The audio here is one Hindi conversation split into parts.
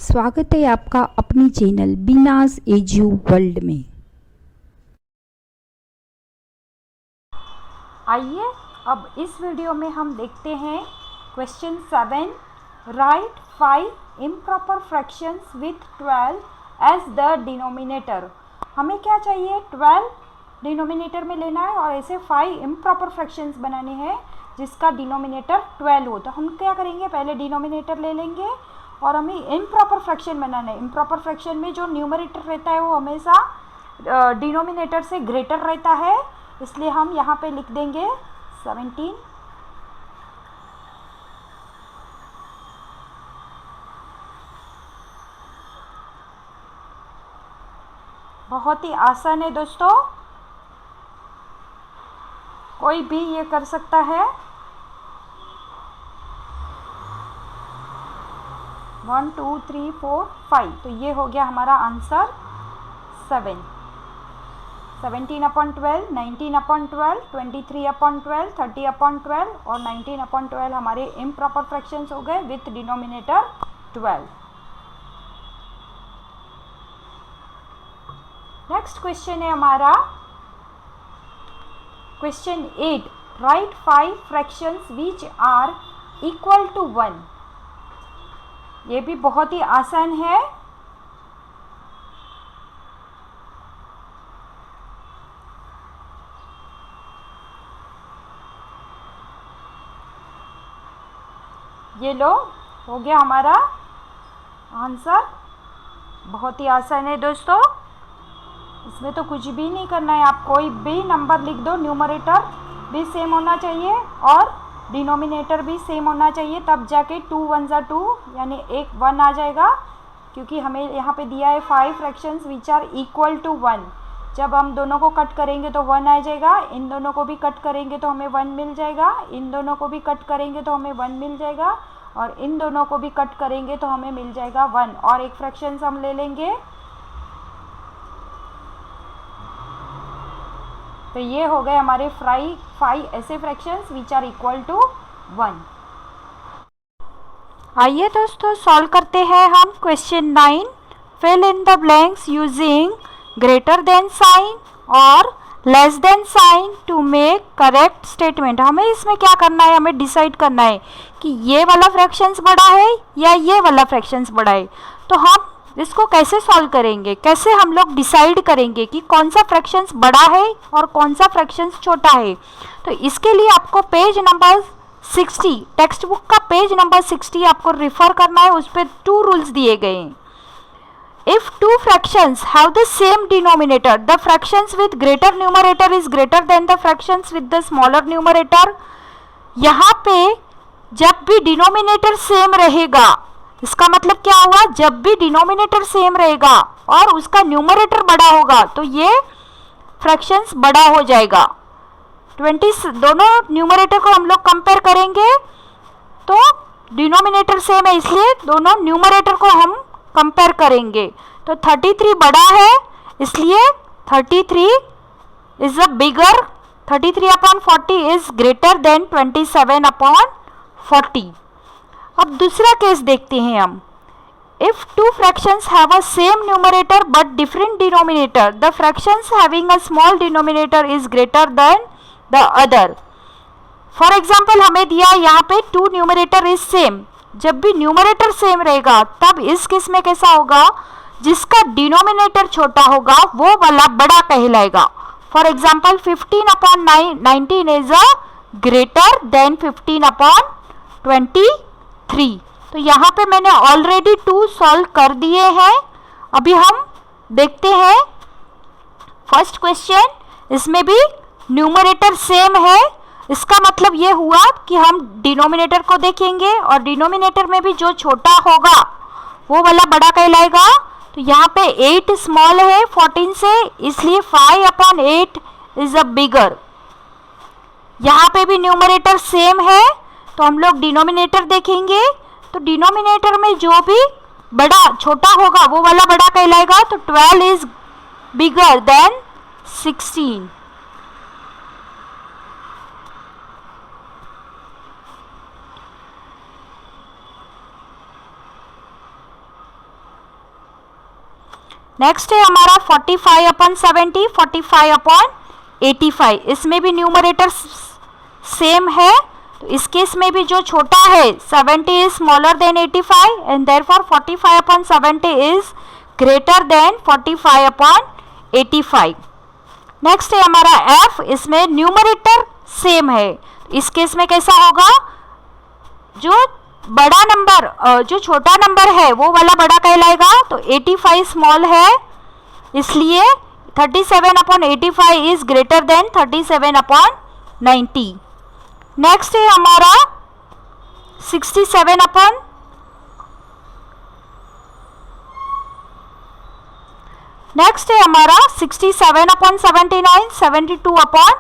स्वागत है आपका अपनी चैनल बीनाज एजू वर्ल्ड में। आइए अब इस वीडियो में हम देखते हैं question 7। Write 5 improper fractions with 12 as the denominator. हमें क्या चाहिए, 12 डिनोमिनेटर में लेना है और ऐसे 5 इम्प्रॉपर फ्रैक्शंस बनाने हैं जिसका डिनोमिनेटर 12 हो। तो हम क्या करेंगे, पहले डिनोमिनेटर ले लेंगे और हमें इम्प्रॉपर फ्रैक्शन बनाना है। इम्प्रॉपर फ्रैक्शन में जो न्यूमरेटर रहता है वो हमेशा डिनोमिनेटर से ग्रेटर रहता है, इसलिए हम यहाँ पे लिख देंगे 17। बहुत ही आसान है दोस्तों, कोई भी ये कर सकता है। 1 2 3 4 5, तो ये हो गया हमारा आंसर 7। 17/12, 19/12, 23/12, 30/12 और 19/12 हमारे इम्प्रॉपर फ्रैक्शंस हो गए विथ डिनोमिनेटर 12। नेक्स्ट क्वेश्चन है हमारा question 8। Write 5 fractions which are equal to 1। ये भी बहुत ही आसान है। ये लो, हो गया हमारा आंसर। बहुत ही आसान है दोस्तों, इसमें तो कुछ भी नहीं करना है, आप कोई भी नंबर लिख दो, न्यूमरेटर भी सेम होना चाहिए और डिनोमिनेटर भी सेम होना चाहिए, तब जाके 2 1 जा 2 यानी 1 1 आ जाएगा, क्योंकि हमें यहाँ पे दिया है 5 fractions which are equal to 1। जब हम दोनों को कट करेंगे तो 1 आ जाएगा, इन दोनों को भी कट करेंगे तो हमें 1 मिल जाएगा, इन दोनों को भी कट करेंगे तो हमें 1 मिल जाएगा और इन दोनों को भी कट करेंगे तो हमें मिल जाएगा 1। और एक फ्रैक्शंस हम ले लेंगे, तो ये हो गए हमारे 5 ऐसे fractions which are equal to 1। आइए दोस्तों सॉल्व करते हैं हम question 9। Fill in the blanks using greater than sign और less than sign to make correct statement. हमें इसमें क्या करना है, हमें डिसाइड करना है कि ये वाला फ्रैक्शंस बड़ा है या ये वाला फ्रैक्शंस बड़ा है। तो हम इसको कैसे सॉल्व करेंगे, कैसे हम लोग डिसाइड करेंगे कि कौन सा फ्रैक्शंस बड़ा है और कौन सा फ्रैक्शंस छोटा है। तो इसके लिए आपको पेज नंबर 60, टेक्स्ट बुक का पेज नंबर 60 आपको रिफर करना है। उस पर 2 रूल्स दिए गए हैं। If two fractions have the same denominator, the fractions with greater numerator is greater than the fractions with the smaller numerator। यहाँ पे जब भी डिनोमिनेटर सेम रहेगा, इसका मतलब क्या हुआ, जब भी डिनोमिनेटर सेम रहेगा और उसका न्यूमरेटर बड़ा होगा तो ये फ्रैक्शंस बड़ा हो जाएगा। 20 दोनों न्यूमरेटर को हम लोग कंपेयर करेंगे तो डिनोमिनेटर सेम है, इसलिए दोनों न्यूमरेटर को हम कंपेयर करेंगे। तो 33 बड़ा है, इसलिए 33 is a bigger, 33/40 is greater than 27/40। अब दूसरा केस देखते हैं हम। If two fractions have a same numerator but different denominator, the fractions having a small denominator is greater than the other. For example हमें दिया यहाँ पे 2 न्यूमरेटर इज सेम। जब भी न्यूमरेटर सेम रहेगा तब इस केस में कैसा होगा, जिसका डिनोमिनेटर छोटा होगा वो वाला बड़ा कहलाएगा। For example 15/19 is a greater than 15/23। तो यहाँ पे मैंने ऑलरेडी 2 सॉल्व कर दिए हैं। अभी हम देखते हैं फर्स्ट क्वेश्चन। इसमें भी न्यूमरेटर सेम है, इसका मतलब ये हुआ कि हम डिनोमिनेटर को देखेंगे और डिनोमिनेटर में भी जो छोटा होगा वो वाला बड़ा कहलाएगा। तो यहाँ पे 8 स्मॉल है 14 से, इसलिए 5/8 इज अ बिगर। यहाँ पे भी न्यूमरेटर सेम है तो हम लोग डिनोमिनेटर देखेंगे, तो डिनोमिनेटर में जो भी बड़ा छोटा होगा वो वाला बड़ा कहलाएगा। तो 12 इज बिगर देन 16। नेक्स्ट है हमारा 45 अपॉन 70, 45 अपॉन 85। इसमें भी न्यूमरेटर सेम है, तो इस केस में भी जो छोटा है 70 is smaller than 85 and therefore 45 upon 70 is greater than 45 upon 85। Next है हमारा f, इसमें न्यूमरेटर सेम है, इस केस में कैसा होगा, जो बड़ा नंबर जो छोटा नंबर है वो वाला बड़ा कहलाएगा, तो 85 स्मॉल है, इसलिए 37 upon 85 is greater than 37 upon 90। Next है हमारा 67 अपॉन 79, 72 अपॉन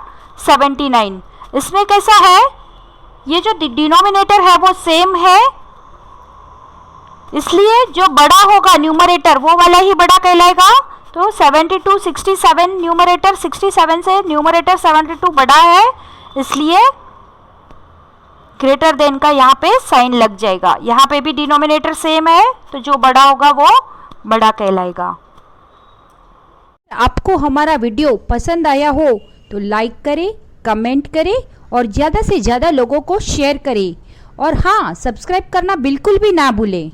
79। इसमें कैसा है, ये जो डिनोमिनेटर है वो सेम है, इसलिए जो बड़ा होगा न्यूमरेटर वो वाला ही बड़ा कहलाएगा। तो 72, 67 न्यूमरेटर 67 से न्यूमरेटर 72 बड़ा है, इसलिए ग्रेटर देन का यहाँ पे साइन लग जाएगा। यहाँ पे भी डिनोमिनेटर सेम है, तो जो बड़ा होगा वो बड़ा कहलाएगा। आपको हमारा वीडियो पसंद आया हो तो लाइक करें, कमेंट करें और ज़्यादा से ज़्यादा लोगों को शेयर करें। और हाँ, सब्सक्राइब करना बिल्कुल भी ना भूलें।